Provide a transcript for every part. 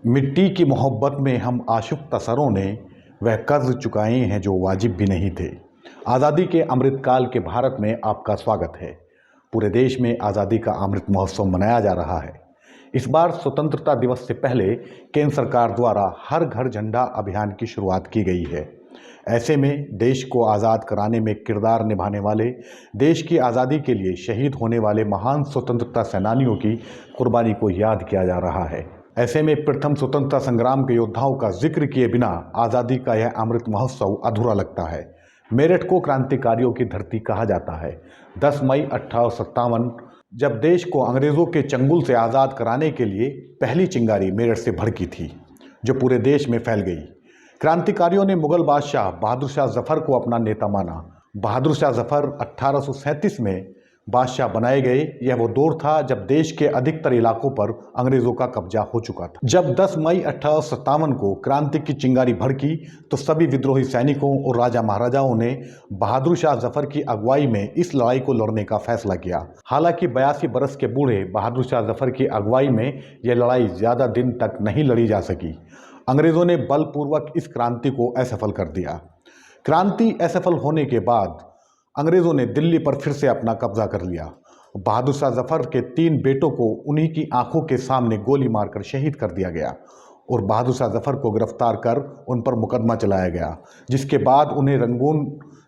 मिट्टी की मोहब्बत में हम आशिक़ तसरों ने वह कर्ज़ चुकाए हैं जो वाजिब भी नहीं थे। आज़ादी के अमृतकाल के भारत में आपका स्वागत है। पूरे देश में आज़ादी का अमृत महोत्सव मनाया जा रहा है। इस बार स्वतंत्रता दिवस से पहले केंद्र सरकार द्वारा हर घर झंडा अभियान की शुरुआत की गई है। ऐसे में देश को आज़ाद कराने में किरदार निभाने वाले, देश की आज़ादी के लिए शहीद होने वाले महान स्वतंत्रता सेनानियों की कुर्बानी को याद किया जा रहा है। ऐसे में प्रथम स्वतंत्रता संग्राम के योद्धाओं का जिक्र किए बिना आज़ादी का यह अमृत महोत्सव अधूरा लगता है। मेरठ को क्रांतिकारियों की धरती कहा जाता है। 10 मई 1857 जब देश को अंग्रेज़ों के चंगुल से आज़ाद कराने के लिए पहली चिंगारी मेरठ से भड़की थी, जो पूरे देश में फैल गई। क्रांतिकारियों ने मुगल बादशाह बहादुर शाह जफ़र को अपना नेता माना। बहादुर शाह जफ़र 1837 में बादशाह बनाए गए। यह वो दौर था जब देश के अधिकतर इलाकों पर अंग्रेज़ों का कब्जा हो चुका था। जब 10 मई 1857 को क्रांति की चिंगारी भड़की तो सभी विद्रोही सैनिकों और राजा महाराजाओं ने बहादुर शाह जफ़र की अगुवाई में इस लड़ाई को लड़ने का फैसला किया। हालांकि 82 बरस के बूढ़े बहादुर शाह जफ़र की अगुवाई में यह लड़ाई ज़्यादा दिन तक नहीं लड़ी जा सकी। अंग्रेज़ों ने बलपूर्वक इस क्रांति को असफल कर दिया। क्रांति असफल होने के बाद अंग्रेज़ों ने दिल्ली पर फिर से अपना कब्जा कर लिया। बहादुर शाह जफ़र के 3 बेटों को उन्हीं की आंखों के सामने गोली मारकर शहीद कर दिया गया और बहादुर शाह जफ़र को गिरफ्तार कर उन पर मुकदमा चलाया गया, जिसके बाद उन्हें रंगून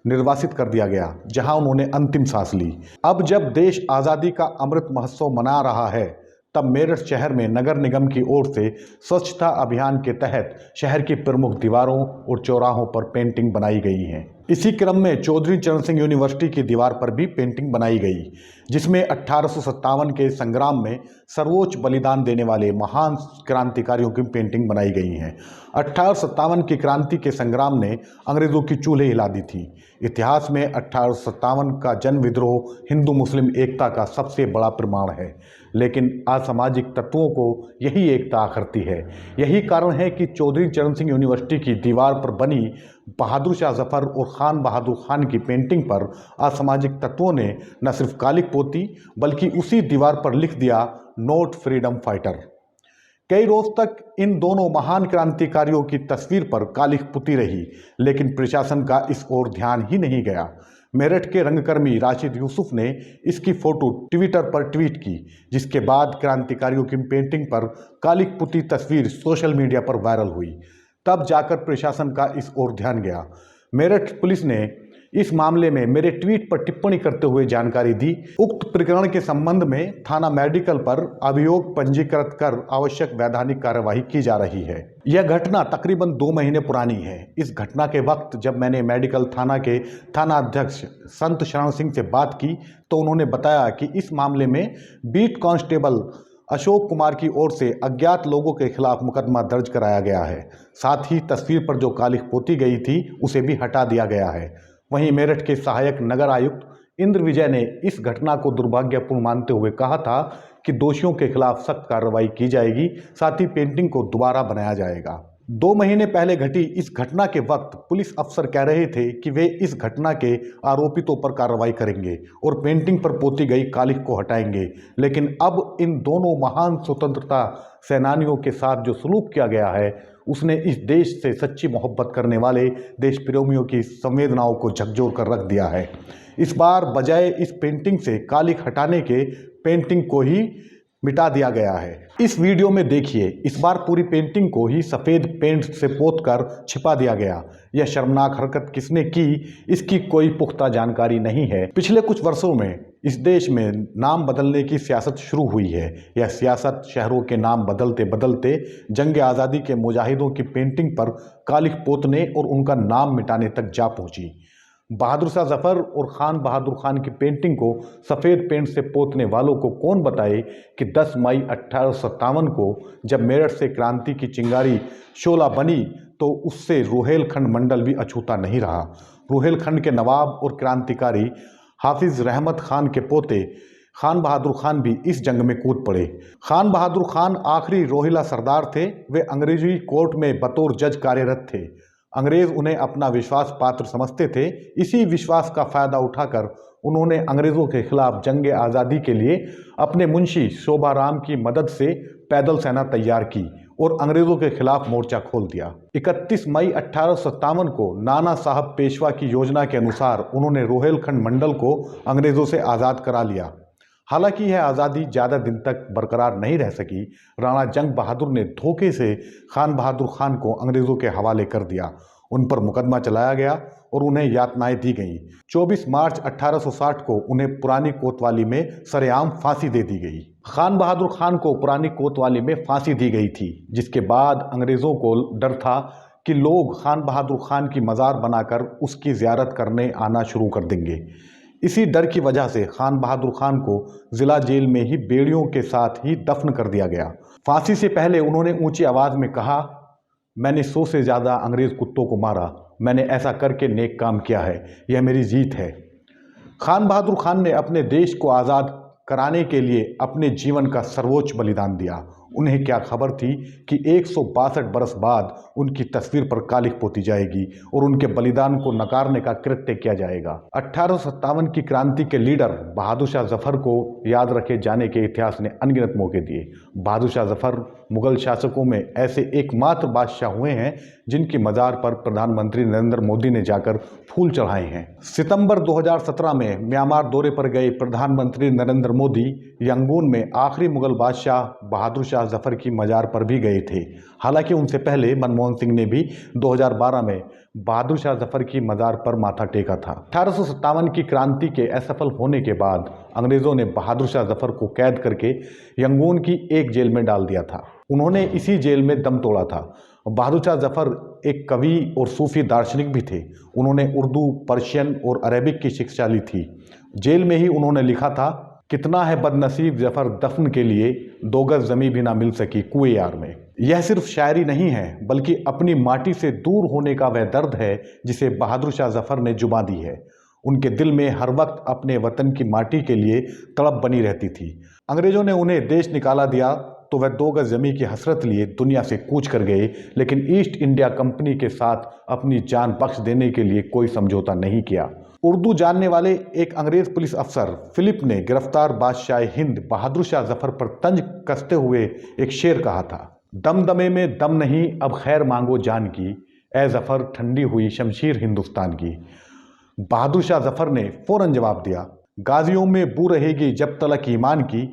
निर्वासित कर दिया गया, जहां उन्होंने अंतिम सांस ली। अब जब देश आज़ादी का अमृत महोत्सव मना रहा है, तब मेरठ शहर में नगर निगम की ओर से स्वच्छता अभियान के तहत शहर की प्रमुख दीवारों और चौराहों पर पेंटिंग बनाई गई हैं। इसी क्रम में चौधरी चरण सिंह यूनिवर्सिटी की दीवार पर भी पेंटिंग बनाई गई, जिसमें 1857 के संग्राम में सर्वोच्च बलिदान देने वाले महान क्रांतिकारियों की पेंटिंग बनाई गई हैं। 1857 की क्रांति के संग्राम ने अंग्रेज़ों की चूल्हे हिला दी थी। इतिहास में 1857 का जन विद्रोह हिंदू मुस्लिम एकता का सबसे बड़ा प्रमाण है, लेकिन असामाजिक तत्वों को यही एकता आखरती है। यही कारण है कि चौधरी चरण सिंह यूनिवर्सिटी की दीवार पर बनी बहादुर शाह जफ़र और खान बहादुर खान की पेंटिंग पर असामाजिक तत्वों ने न सिर्फ कालिख पोती, बल्कि उसी दीवार पर लिख दिया, नोट फ्रीडम फाइटर। कई रोज तक इन दोनों महान क्रांतिकारियों की तस्वीर पर कालिख पुती रही, लेकिन प्रशासन का इस ओर ध्यान ही नहीं गया। मेरठ के रंगकर्मी राशिद यूसुफ ने इसकी फोटो ट्विटर पर ट्वीट की, जिसके बाद क्रांतिकारियों की पेंटिंग पर कालिख पुती तस्वीर सोशल मीडिया पर वायरल हुई। तब जाकर प्रशासन का इस ओर ध्यान गया। मेरठ पुलिस ने इस मामले में मेरे ट्वीट पर टिप्पणी करते हुए जानकारी दी। उक्त प्रकरण के संबंध में थाना मेडिकल पर अभियोग पंजीकृत कर आवश्यक वैधानिक कार्यवाही की जा रही है। यह घटना तकरीबन 2 महीने पुरानी है। इस घटना के वक्त जब मैंने मेडिकल थाना के थाना अध्यक्ष संत शरण सिंह से बात की, तो उन्होंने बताया कि इस मामले में बीट कांस्टेबल अशोक कुमार की ओर से अज्ञात लोगों के खिलाफ मुकदमा दर्ज कराया गया है। साथ ही तस्वीर पर जो कालिख पोती गई थी उसे भी हटा दिया गया है। वहीं मेरठ के सहायक नगर आयुक्त इंद्र विजय ने इस घटना को दुर्भाग्यपूर्ण मानते हुए कहा था कि दोषियों के खिलाफ सख्त कार्रवाई की जाएगी, साथ ही पेंटिंग को दोबारा बनाया जाएगा। 2 महीने पहले घटी इस घटना के वक्त पुलिस अफसर कह रहे थे कि वे इस घटना के आरोपितों पर कार्रवाई करेंगे और पेंटिंग पर पोती गई कालिख को हटाएंगे, लेकिन अब इन दोनों महान स्वतंत्रता सेनानियों के साथ जो सलूक किया गया है, उसने इस देश से सच्ची मोहब्बत करने वाले देश प्रेमियों की संवेदनाओं को झकझोर कर रख दिया है। इस बार बजाय इस पेंटिंग से कालिख हटाने के पेंटिंग को ही मिटा दिया गया है। इस वीडियो में देखिए, इस बार पूरी पेंटिंग को ही सफ़ेद पेंट से पोतकर छिपा दिया गया। यह शर्मनाक हरकत किसने की, इसकी कोई पुख्ता जानकारी नहीं है। पिछले कुछ वर्षों में इस देश में नाम बदलने की सियासत शुरू हुई है। यह सियासत शहरों के नाम बदलते बदलते जंग आज़ादी के मुजाहिदों की पेंटिंग पर कालिख पोतने और उनका नाम मिटाने तक जा पहुंची। बहादुर शाह जफ़र और खान बहादुर खान की पेंटिंग को सफ़ेद पेंट से पोतने वालों को कौन बताए कि 10 मई 1857 को जब मेरठ से क्रांति की चिंगारी शोला बनी, तो उससे रोहेलखंड मंडल भी अछूता नहीं रहा। रोहेलखंड के नवाब और क्रांतिकारी हाफिज रहमत खान के पोते खान बहादुर खान भी इस जंग में कूद पड़े। खान बहादुर खान आखिरी रोहिला सरदार थे। वे अंग्रेजी कोर्ट में बतौर जज कार्यरत थे। अंग्रेज उन्हें अपना विश्वास पात्र समझते थे। इसी विश्वास का फायदा उठाकर उन्होंने अंग्रेजों के खिलाफ जंग आज़ादी के लिए अपने मुंशी शोभाराम की मदद से पैदल सेना तैयार की और अंग्रेजों के खिलाफ मोर्चा खोल दिया। 31 मई 1857 को नाना साहब पेशवा की योजना के अनुसार उन्होंने रोहेलखंड मंडल को अंग्रेजों से आज़ाद करा लिया। हालांकि यह आज़ादी ज़्यादा दिन तक बरकरार नहीं रह सकी। राणा जंग बहादुर ने धोखे से खान बहादुर खान को अंग्रेज़ों के हवाले कर दिया। उन पर मुकदमा चलाया गया और उन्हें यातनाएं दी गईं। 24 मार्च 1860 को उन्हें पुरानी कोतवाली में सरेआम फांसी दे दी गई। खान बहादुर खान को पुरानी कोतवाली में फांसी दी गई थी, जिसके बाद अंग्रेज़ों को डर था कि लोग खान बहादुर खान की मज़ार बनाकर उसकी ज़ियारत करने आना शुरू कर देंगे। इसी डर की वजह से खान बहादुर खान को जिला जेल में ही बेड़ियों के साथ ही दफन कर दिया गया। फांसी से पहले उन्होंने ऊंची आवाज़ में कहा, मैंने 100 से ज़्यादा अंग्रेज़ कुत्तों को मारा, मैंने ऐसा करके नेक काम किया है, यह मेरी जीत है। खान बहादुर खान ने अपने देश को आज़ाद कराने के लिए अपने जीवन का सर्वोच्च बलिदान दिया। उन्हें क्या खबर थी कि 162 बरस बाद उनकी तस्वीर पर कालिख पोती जाएगी और उनके बलिदान को नकारने का कृत्य किया जाएगा। 1857 की क्रांति के लीडर बहादुर शाह जफर को याद रखे जाने के इतिहास ने अनगिनत मौके दिए। बहादुर शाह जफर मुगल शासकों में ऐसे एकमात्र बादशाह हुए हैं जिनकी मज़ार पर प्रधानमंत्री नरेंद्र मोदी ने जाकर फूल चढ़ाए हैं। सितंबर 2017 में म्यांमार दौरे पर गए प्रधानमंत्री नरेंद्र मोदी यंगून में आखिरी मुगल बादशाह बहादुर शाह जफर की मज़ार पर भी गए थे। हालांकि उनसे पहले मनमोहन सिंह ने भी 2012 में बहादुर शाह जफर की मज़ार पर माथा टेका था। 1857 की क्रांति के असफल होने के बाद अंग्रेज़ों ने बहादुर शाह जफर को कैद करके यंगून की एक जेल में डाल दिया था। उन्होंने इसी जेल में दम तोड़ा था। बहादुर शाह जफर एक कवि और सूफी दार्शनिक भी थे। उन्होंने उर्दू, पर्शियन और अरेबिक की शिक्षा ली थी। जेल में ही उन्होंने लिखा था, कितना है बदनसीब जफर दफन के लिए, 2 गज ज़मीं भी ना मिल सकी कुएं यार में। यह सिर्फ शायरी नहीं है, बल्कि अपनी माटी से दूर होने का वह दर्द है जिसे बहादुर शाह जफर ने जुबां दी है। उनके दिल में हर वक्त अपने वतन की माटी के लिए तड़प बनी रहती थी। अंग्रेज़ों ने उन्हें देश निकाला दिया तो वह 2 गज ज़मीं की हसरत लिए दुनिया से कूच कर गए, लेकिन ईस्ट इंडिया कंपनी के साथ अपनी जान बख्श देने के लिए कोई समझौता नहीं किया। उर्दू जानने वाले एक अंग्रेज पुलिस अफसर फिलिप ने गिरफ्तार बादशाह हिंद बहादुर शाह जफर पर तंज कसते हुए एक शेर कहा था, दमदमे में दम नहीं अब खैर मांगो जान की, ए जफर ठंडी हुई शमशीर हिंदुस्तान की। बहादुर शाह जफर ने फौरन जवाब दिया, गाजियों में बू रहेगी जब तलक ईमान की,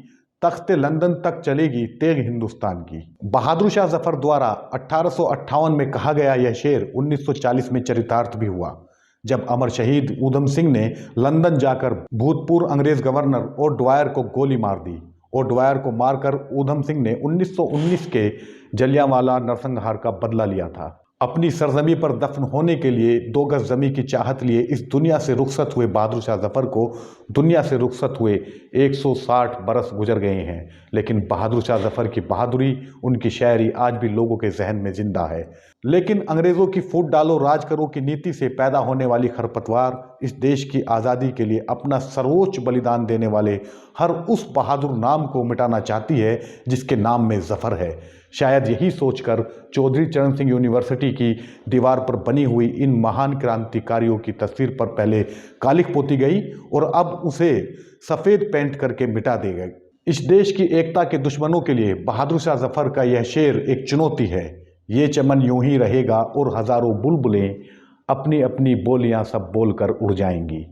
तख्ते लंदन तक चलेगी तेग हिंदुस्तान की। बहादुर शाह जफर द्वारा 1858 में कहा गया यह शेर 1940 में चरितार्थ भी हुआ, जब अमर शहीद ऊधम सिंह ने लंदन जाकर भूतपूर्व अंग्रेज गवर्नर ओडवायर को गोली मार दी। ओडवायर को मारकर ऊधम सिंह ने 1919 के जलियांवाला नरसंहार का बदला लिया था। अपनी सरजमी पर दफन होने के लिए 2 गज ज़मीं की चाहत लिए इस दुनिया से रुखसत हुए बहादुर शाह जफर को दुनिया से रुखसत हुए 160 बरस गुजर गए हैं, लेकिन बहादुर शाह जफर की बहादुरी, उनकी शायरी आज भी लोगों के जहन में जिंदा है। लेकिन अंग्रेज़ों की फूट डालो राज करो की नीति से पैदा होने वाली खरपतवार इस देश की आज़ादी के लिए अपना सर्वोच्च बलिदान देने वाले हर उस बहादुर नाम को मिटाना चाहती है जिसके नाम में जफर है। शायद यही सोचकर चौधरी चरण सिंह यूनिवर्सिटी की दीवार पर बनी हुई इन महान क्रांतिकारियों की तस्वीर पर पहले कालिख पोती गई और अब उसे सफ़ेद पेंट करके मिटा दी गई। इस देश की एकता के दुश्मनों के लिए बहादुर शाह जफर का यह शेर एक चुनौती है। ये चमन यूं ही रहेगा और हज़ारों बुलबुलें अपनी अपनी बोलियां सब बोलकर उड़ जाएंगी।